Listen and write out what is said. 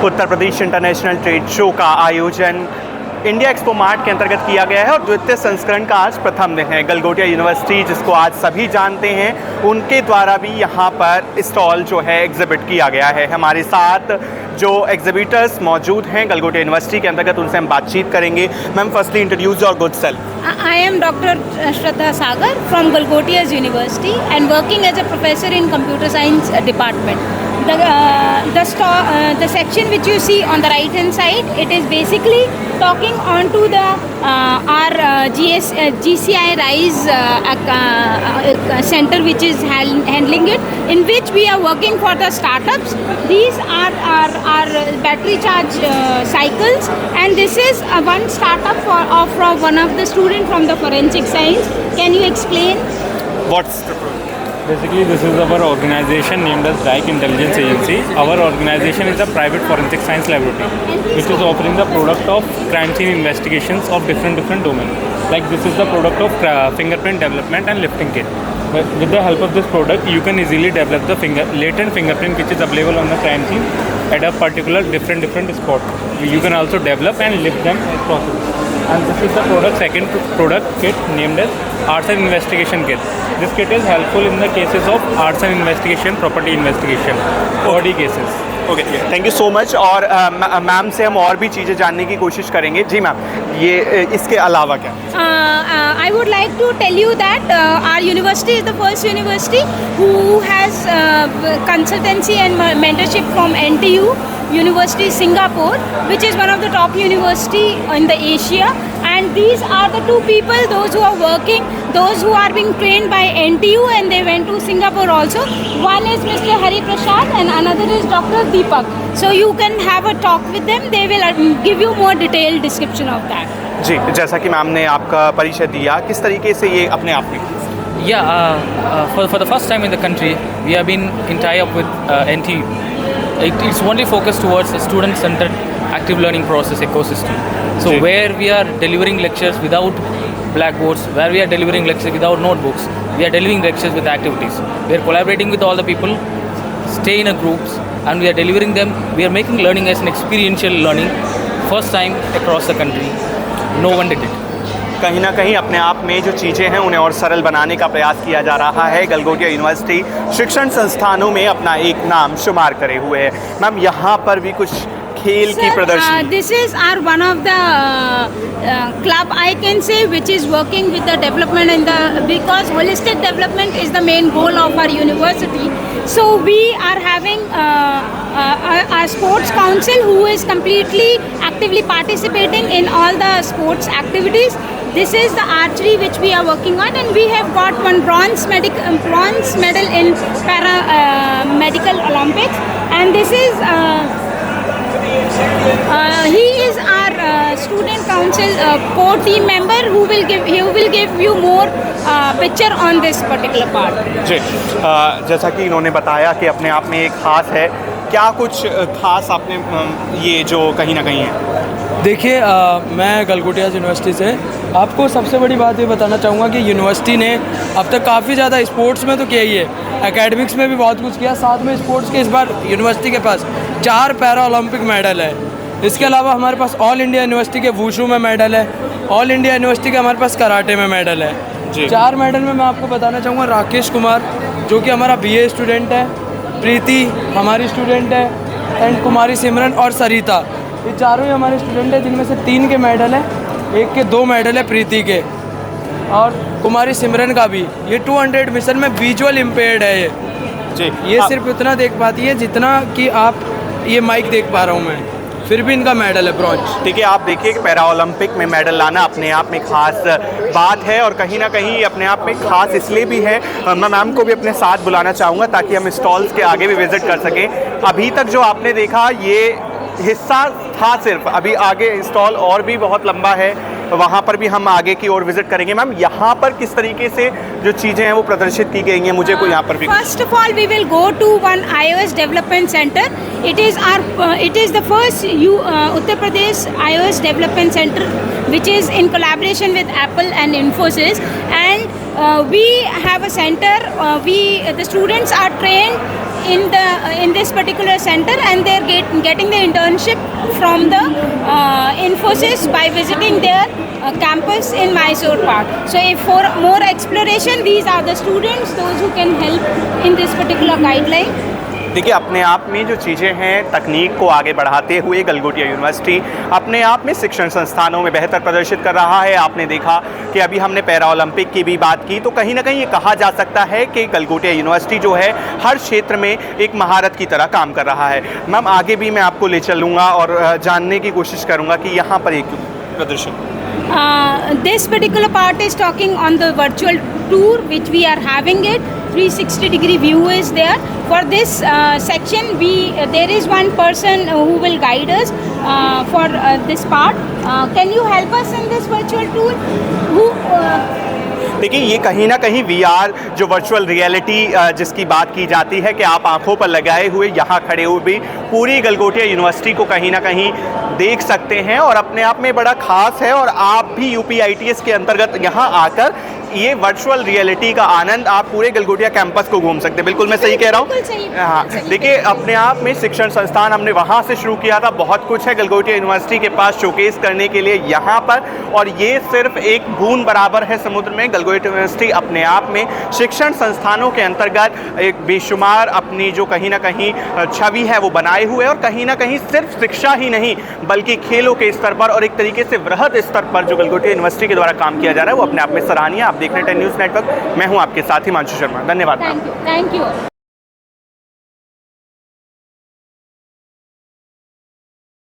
Uttar Pradesh international trade show का आयोजन India expo mart के अंतर्गत किया गया है और द्वितीय संस्करण का आज प्रथम दिन है। गलगोटिया यूनिवर्सिटी, जिसको आज सभी जानते हैं, उनके द्वारा भी यहाँ पर स्टॉल जो है एग्जिबिट किया गया है। हमारे साथ जो एग्जिबिटर्स मौजूद हैं गलगोटिया यूनिवर्सिटी के अंतर्गत, उनसे हम बातचीत करेंगे। Ma'am, firstly introduce your good self. I am Dr. Shraddha Sagar from Galgotia's University and working as a professor in computer science department. The section which you see on the right hand side, it is basically talking on to the our GCI Rise center, which is handling it, in which we are working for the startups. These are our battery charge cycles, and this is one startup from one of the student from the forensic science. Can you explain? What's the problem? Basically, this is our organization named as Dyke Intelligence Agency. Our organization is a private forensic science laboratory, which is offering the product of crime scene investigations of different domains. Like this is the product of fingerprint development and lifting kit. But with the help of this product, you can easily develop the latent fingerprint which is available on the crime scene at a particular different spot. You can also develop and lift them across it. And this is the second product kit named as arson investigation kit. This kit is helpful in the cases of arson investigation, property investigation, body cases. Okay, thank you so much. और ma'am से हम और भी चीज़ें जानने की कोशिश करेंगे। जी मैम, ये इसके अलावा क्या? I would like to tell you that our university is the first university who has consultancy and mentorship from NTU University Singapore, which is one of the top university in the Asia. And these are the two people, those who are working, those who are being trained by NTU, and they went to Singapore also. One is Mr. Hari Prasad and another is Dr. Deepak. So you can have a talk with them. They will give you more detailed description of that. जी, जैसा कि ma'am ने आपका परिचय दिया, किस तरीके से ये अपने आप में? For the first time in the country, we have been in tie-up with NTU. It's only focused towards a student-centered active learning process ecosystem. So where we are delivering lectures without blackboards, where we are delivering lectures without notebooks, we are delivering lectures with activities. We are collaborating with all the people, stay in a groups, and we are delivering them. We are making learning as an experiential learning, first time across the country. No one did it. कहीं ना कहीं अपने आप में जो चीज़ें हैं उन्हें और सरल बनाने का प्रयास किया जा रहा है। गलगोटिया यूनिवर्सिटी शिक्षण संस्थानों में अपना एक नाम शुमार करे हुए है। मैम, यहाँ पर भी कुछ खेल की प्रदर्शनी। This is our one of the club, I can say, which is working with the development and because holistic development is the main goal of our university. So we are having a sports council who is completely actively participating in all the sports activities. This is the archery which we are working on, and we have got one bronze medal in medical Olympics, and this is he is our student council co-team member who will give you more picture on this particular part. जी, जैसा कि इन्होंने बताया कि अपने आप में एक खास है, क्या कुछ खास आपने ये जो कहीं ना कहीं है? देखिए, मैं गलगोटिया यूनिवर्सिटी से आपको सबसे बड़ी बात ये बताना चाहूँगा कि यूनिवर्सिटी ने अब तक काफ़ी ज़्यादा स्पोर्ट्स में तो किया ही है, एकेडमिक्स में भी बहुत कुछ किया, साथ में स्पोर्ट्स के इस बार यूनिवर्सिटी के पास 4 पैरा ओलंपिक मेडल है। इसके अलावा हमारे पास ऑल इंडिया यूनिवर्सिटी के वुशु में मेडल है, ऑल इंडिया यूनिवर्सिटी के हमारे पास कराटे में मेडल है। 4 मेडल में मैं आपको बताना चाहूँगा राकेश कुमार, जो कि हमारा BA स्टूडेंट है, प्रीति हमारी स्टूडेंट है, एंड कुमारी सिमरन और सरिता, ये चारों ही हमारे स्टूडेंट हैं, जिनमें से 3 के मेडल है, एक के 2 मेडल है प्रीति के, और कुमारी सिमरन का भी। ये 200 मिशन में विजुअल इम्पेयर्ड है ये सिर्फ उतना देख पाती है जितना कि आप ये माइक देख पा रहा हूँ मैं, फिर भी इनका मेडल है ब्रॉन्ज। ठीक है, आप देखिए कि पैरा ओलंपिक में मेडल लाना अपने आप में खास बात है और कहीं ना कहीं अपने आप में खास इसलिए भी है। मैं मैम को भी अपने साथ बुलाना चाहूँगा ताकि हम स्टॉल्स के आगे भी विजिट कर सकें। अभी तक जो आपने देखा ये हिस्सा था सिर्फ, अभी आगे स्टॉल और भी बहुत लंबा है, वहाँ पर भी हम आगे की ओर विजिट करेंगे। मैम, यहाँ पर किस तरीके से जो चीज़ें हैं वो प्रदर्शित की गई हैं, मुझे को यहाँ पर भी। First of all we will go to one iOS development centre. It is the first Uttar Pradesh iOS development center which is in collaboration with Apple and Infosys, and we have a center. The students are trained in this particular center, and they're getting the internship from the Infosys by visiting their campus in Mysore Park. So if for more exploration, these are the students, those who can help in this particular guideline. देखिए, अपने आप में जो चीज़ें हैं तकनीक को आगे बढ़ाते हुए गलगोटिया यूनिवर्सिटी अपने आप में शिक्षण संस्थानों में बेहतर प्रदर्शित कर रहा है। आपने देखा कि अभी हमने पैरा ओलंपिक की भी बात की, तो कहीं ना कहीं ये कहा जा सकता है कि गलगोटिया यूनिवर्सिटी जो है हर क्षेत्र में एक महारत की तरह काम कर रहा है। मैम, आगे भी मैं आपको ले चलूँगा और जानने की कोशिश करूँगा कि यहाँ पर एक प्रदर्शन This particular part is talking on the virtual tour which we are having it. 360-degree view is there. For this section, there is one person who will guide us for this part. Can you help us in this virtual tour? देखिए, ये कहीं ना कहीं VR जो virtual reality जिसकी बात की जाती है कि आप आंखों पर लगाए हुए यहाँ खड़े हुए भी पूरी गलगोटिया यूनिवर्सिटी को कहीं ना कहीं देख सकते हैं और अपने आप में बड़ा खास है। और आप भी UPITS के अंतर्गत यहाँ आकर ये वर्चुअल रियलिटी का आनंद आप पूरे गलगोटिया कैंपस को घूम सकते हैं। बिल्कुल मैं सही कह रहा हूँ? हाँ, देखिए, अपने आप में शिक्षण संस्थान हमने वहाँ से शुरू किया था। बहुत कुछ है गलगोटिया यूनिवर्सिटी के पास शोकेस करने के लिए यहाँ पर, और ये सिर्फ एक बूंद बराबर है समुद्र में। गलगोटिया यूनिवर्सिटी अपने आप में शिक्षण संस्थानों के अंतर्गत एक बेशुमार अपनी जो कहीं ना कहीं छवि है वो बनाए हुए है, और कहीं ना कहीं सिर्फ शिक्षा ही नहीं बल्कि खेलों के स्तर पर और एक तरीके से वृहद स्तर पर जो गलगोटिया यूनिवर्सिटी के द्वारा काम किया जा रहा है वो अपने आप में सराहनीय। आप देख रहे हैं 10 न्यूज़ नेटवर्क, मैं हूं आपके साथ हिमांशु शर्मा। धन्यवाद। Thank you.